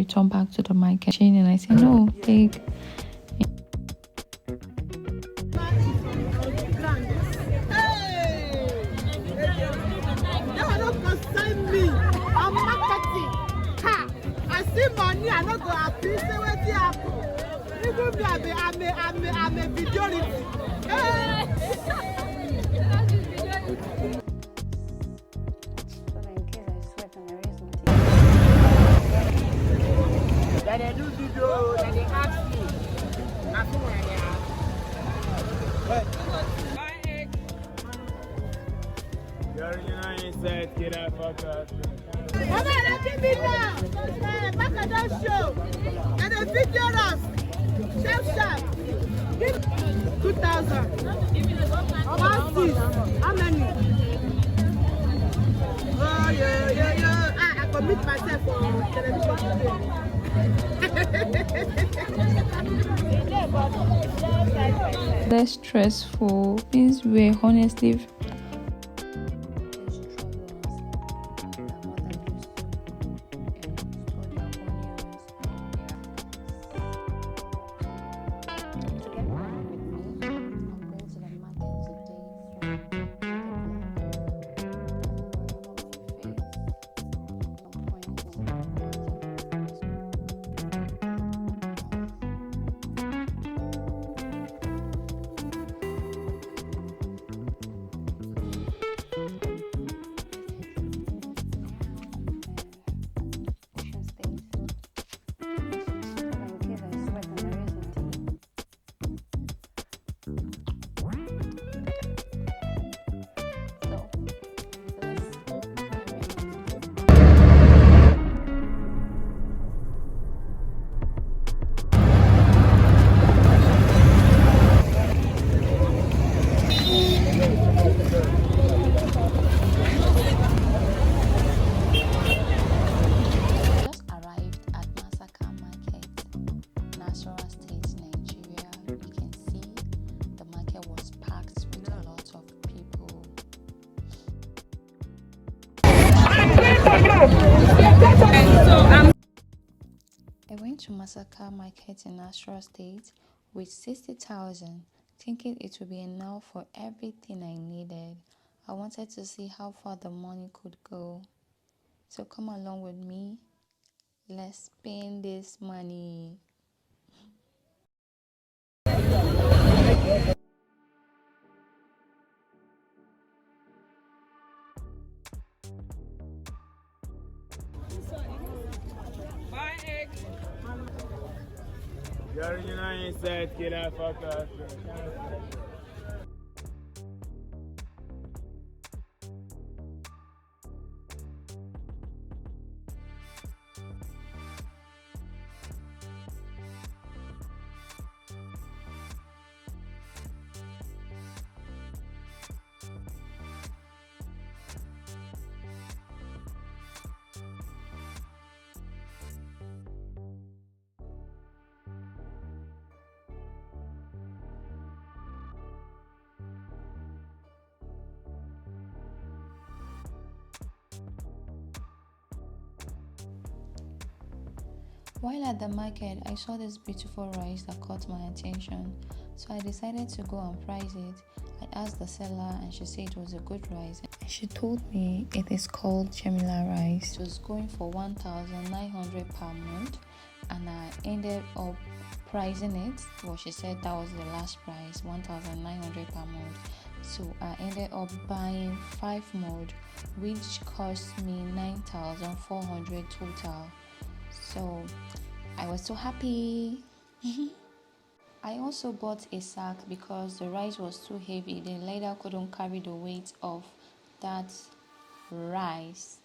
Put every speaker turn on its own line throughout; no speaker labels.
return back to the market. And I said, no, take.
I'm marketing. Ha! I see money, I not go happy. Say what the apple. Even me, I'm a video. Then they do video, then they ask me. Nothing like that.
Garri, inside, get out, fuck up.
Mama, let me now. Back at that show. And the video us. Sharp. 2,000. How many? Oh, yeah. I commit myself for television.
Less stressful. Things were honestly. Nasarawa State, Nigeria. You can see the market was packed with a lot of people. I went to Masaka Market in Nasarawa State with 60,000, thinking it would be enough for everything I needed. I wanted to see how far the money could go. So come along with me. Let's spend this money.
Garri, inside, get out, fuck up.
While at the market, I saw this beautiful rice that caught my attention, so I decided to go and price it. I asked the seller and she said it was a good rice. She told me it is called Jamila rice. It was going for 1,900 per month, and I ended up pricing it. Well, she said that was the last price, 1,900 per month. So I ended up buying 5 mold, which cost me 9,400 total. So I was so happy. I also bought a sack because the rice was too heavy. The leather couldn't carry the weight of that rice.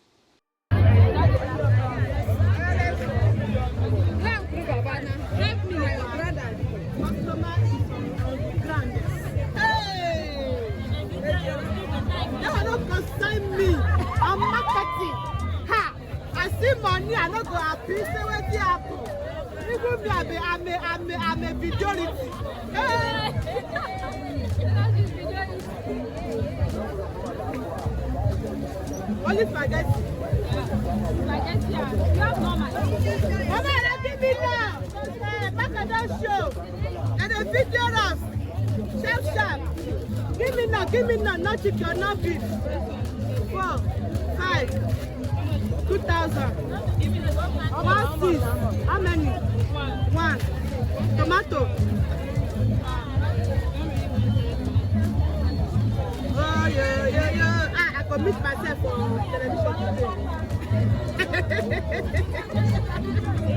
I'm marketing. Ha! I see money, I not go happy. Say what the apple. Even me, I'm a video. Only spaghetti. Mama, give me now. Back at that show. And the video us. Sharp. Give me now. Not chicken, not beef. 4, 5, 2,000. 1, 6. How many? 1. Tomato. Oh, yeah. I commit myself for television today.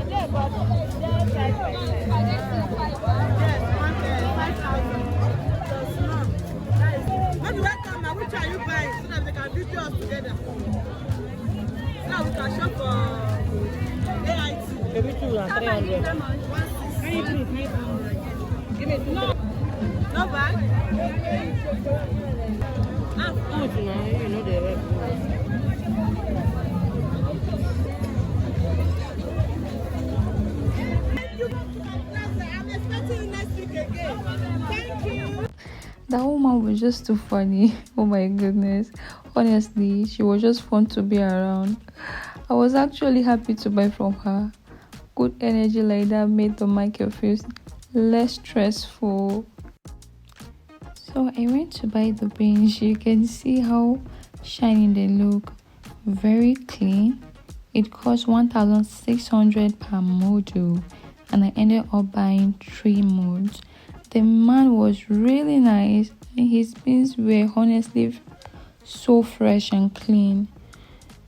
Yes, 5,000. When do I come now? Which are you buying so that we can video us together? So that we can shop for AIT.
Maybe 2 and 300.
Give it no bag.
Good now, you know the red.
I'm expecting you next week again. Thank you.
That woman was just too funny. Oh my goodness. Honestly, she was just fun to be around. I was actually happy to buy from her. Good energy like that made the market feel less stressful. So I went to buy the beans. You can see how shiny they look. Very clean. It cost 1,600 per module, and I ended up buying 3 modes. The man was really nice, and his beans were honestly so fresh and clean.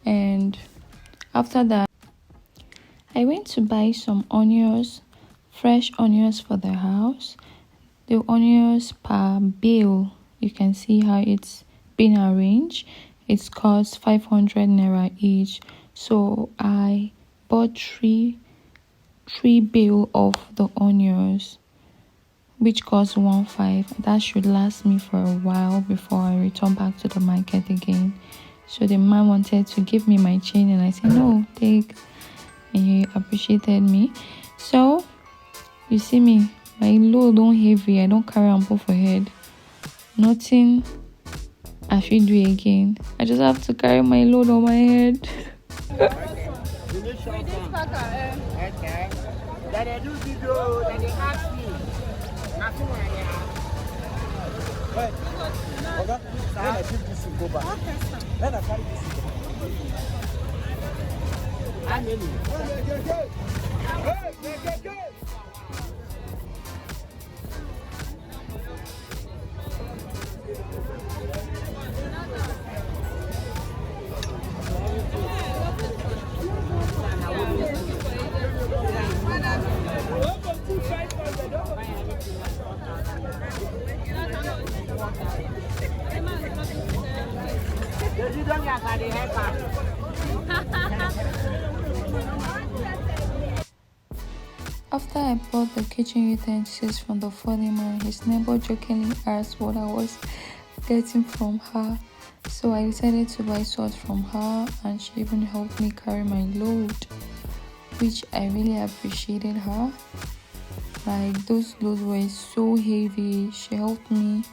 And after that, I went to buy some onions, fresh onions for the house. The onions per bale, you can see how it's been arranged. It's cost 500 naira each. So I bought three bale of the onions, which cost 1,500. That should last me for a while before I return back to the market again. So the man wanted to give me my chain, and I said no, take. And he appreciated me. So you see me, my load don't heavy. I don't carry am put for head. Nothing I should do again. I just have to carry my load on my head.
Okay. Then they do video, then they ask me. Nothing like that.
Okay, then I give this to go back. Then I carry this to go back.
I'm in.
After I bought the kitchen utensils from the funny man, his neighbor jokingly asked what I was getting from her. So I decided to buy salt from her, and she even helped me carry my load, which I really appreciated her. Like, those loads were so heavy. She helped me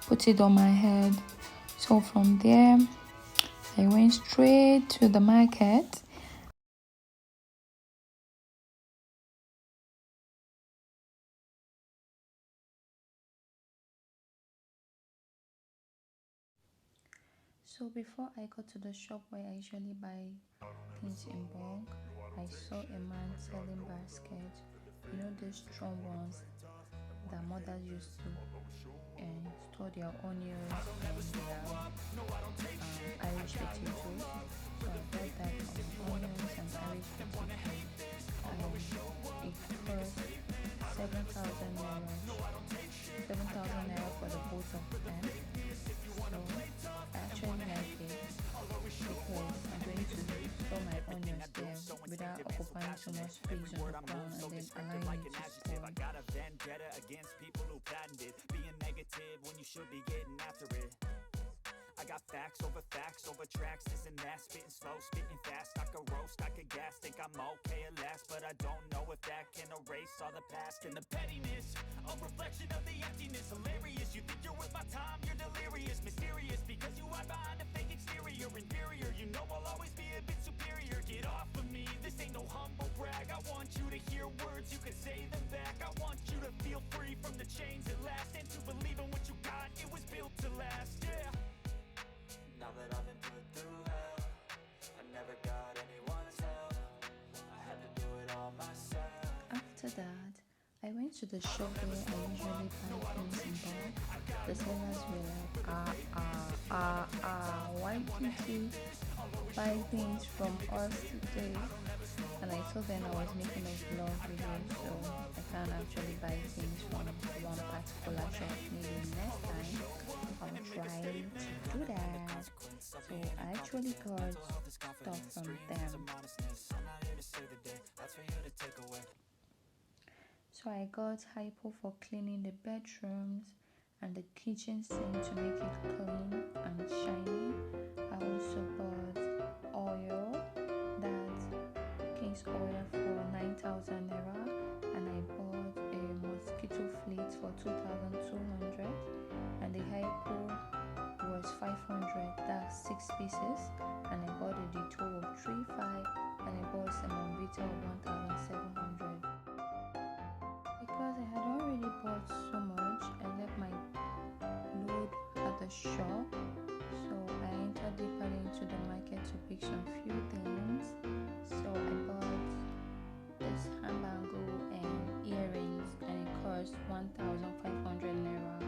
put it on my head. So from there, I went straight to the market. So before I got to the shop where I usually buy things in bulk, I saw a man selling baskets. You know, these strong ones that mothers used to store their onions and their Irish potatoes. So I bought that from onions and Irish potatoes. It cost 7,000 naira. 7,000 naira for the both of them. So I actually like it because I'm going to store my onions there without occupying too much space on the ground, and then allowing it to spoil.
I got a vendetta against people who patented being negative when you should be getting after it. I got facts over tracks, this and that, spitting slow, spitting fast. I could roast, I could gas, think I'm okay at last, but I don't know if that can erase all the past and the pettiness. A reflection of the emptiness, hilarious. You think you're worth my time, you're delirious. Mysterious, because you hide behind a fake exterior. Inferior, you know I'll always be a bit superior. Get off of me, this ain't no humble brag. I want you to hear words, you can say them back. I want you to feel free from the chains at last, and to believe in what you got, it was built to last, yeah. Now that I've been put through hell, I never got anyone's help. I had to do it all myself.
After that, I went to the shop where I usually buy things in bulk. The sellers were like, why did you buy things from us today? And I told them I was making a vlog video, so I can't actually buy things from one particular shop. Maybe next time I'll try to do that. So I actually got stuff from them. So I got hypo for cleaning the bedrooms and the kitchen sink to make it clean and shiny. I also bought oil, that's King's oil for 9,000 naira, and I bought a mosquito fleet for 2,200, and the hypo was 500, that's 6 pieces, and I bought a detour of 3,500, and I bought some Vita of 1,700. Because I had already bought so much, I left my load at the shop, so I entered deeper into the market to pick some few things. So I bought this handbag and earrings, and it cost 1,500 naira.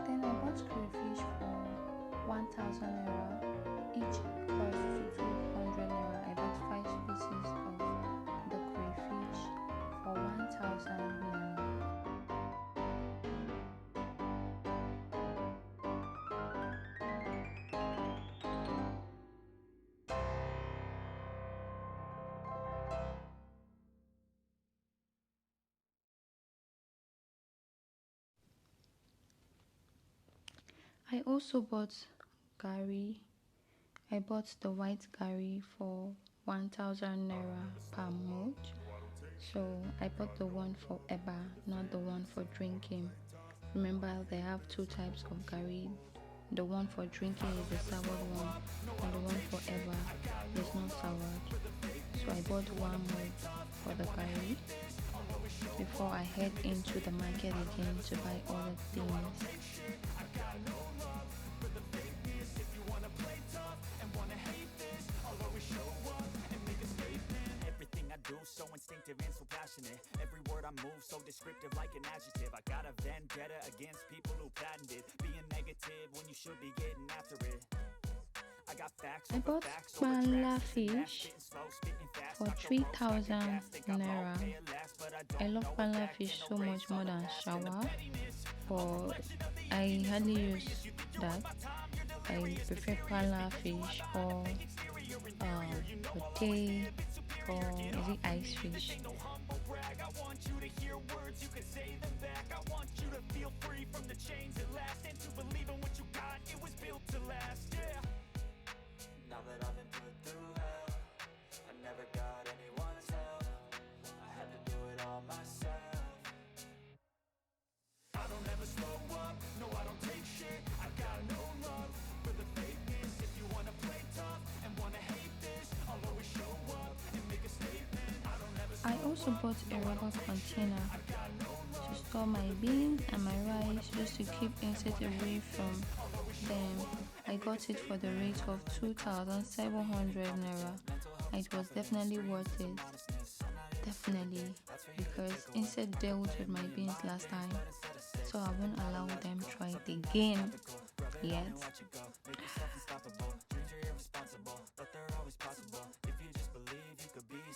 Then I bought crayfish for 1,000 naira. Each cost 200 naira. I bought 5 pieces of the crayfish for 1,000 naira. I also bought garri. I bought the white garri for 1,000 naira per mug. So I bought the one for eba, not the one for drinking. Remember, they have 2 types of garri. The one for drinking is the soured one, and the one for eba is not soured. So I bought 1 mug for the garri before I head into the market again to buy other things.
So instinctive and so passionate. Every word I move so descriptive like an adjective. I got a vendetta against people who patented being negative when you should be getting after it. I got facts. I bought
Banla fish for 3,000 naira. I love Banla fish so much more than shawa, but I hardly use that. I prefer Banla fish or pate, or is it ice fish?
Now that I've been put through hell,
also bought a rubber container to store my beans and my rice just to keep insects away from them. I got it for the rate of 2,700 naira. It was definitely worth it. Definitely, because insect dealt with my beans last time, so I won't allow them try it again yet.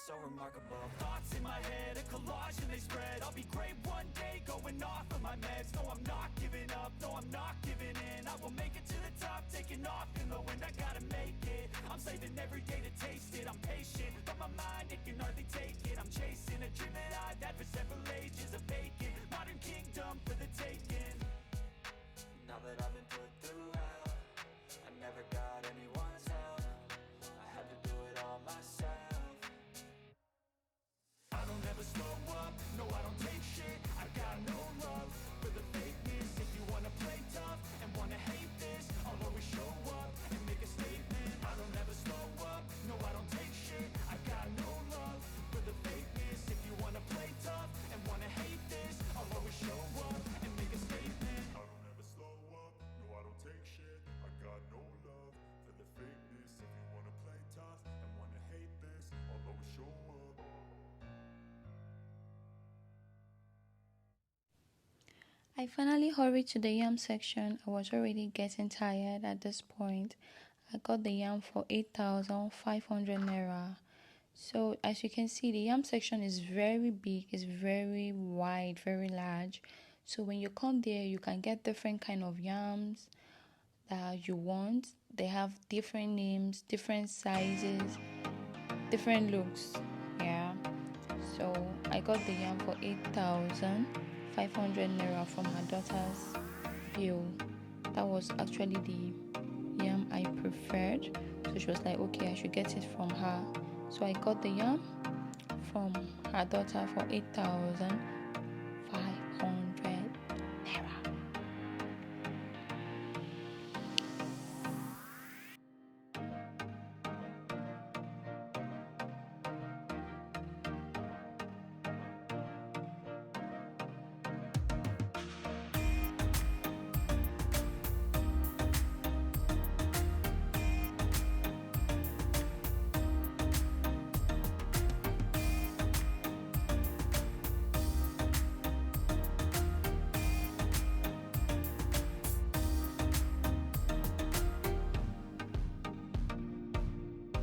So remarkable. Thoughts in my head, a collage and they spread. I'll be great one day, going off of my meds. No, I'm not giving up, no, I'm not giving in. I will make it to the top, taking off in the wind. I gotta make it, I'm saving every day to taste it. I'm patient, but my mind, it can hardly take it. I'm chasing a dream that I've had for several ages. A vacant, modern kingdom for the taking. Now that I've been put through hell, I never got anyone's help. I had to do it all myself. I don't ever slow up, no I don't take shit. I got no love for the fakeness. If you wanna play tough and wanna hate this, I'll always show up and make a statement. I don't ever slow up, no I don't take shit. I got no love for the fakeness. If you wanna play tough and wanna hate this, I'll always show up and make a statement. I don't ever slow up, no I don't take shit. I got no love for the fakeness. If you wanna play tough and wanna hate this, I'll always show up.
I finally hurried to the yam section. I was already getting tired at this point. I got the yam for 8,500 naira. So as you can see, the yam section is very big, it's very wide, very large. So when you come there, you can get different kind of yams that you want. They have different names, different sizes, different looks. Yeah. So I got the yam for 8,500 naira from her daughter's bill. That was actually the yam I preferred. So she was like, okay, I should get it from her. So I got the yam from her daughter for 8,500 naira.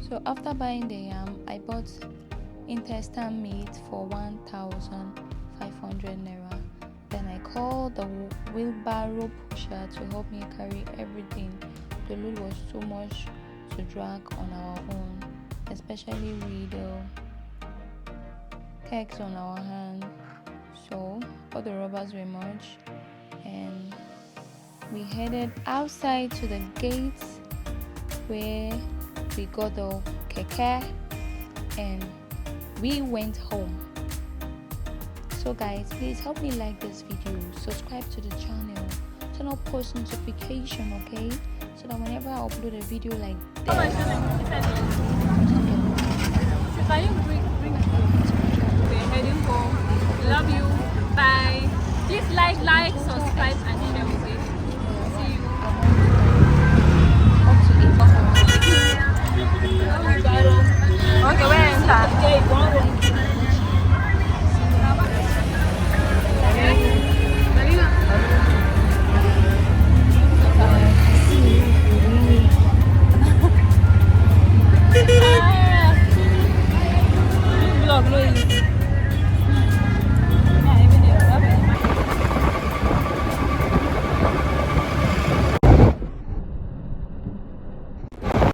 So after buying the yam, I bought intestine meat for 1,500 naira. Then I called the wheelbarrow pusher to help me carry everything. The load was too much to drag on our own, especially with the kegs on our hand. So all the rubbers were merged, and we headed outside to the gates where we got the keke and we went home. So guys, please help me like this video, subscribe to the channel, turn on post notification, okay, so that whenever I upload a video like this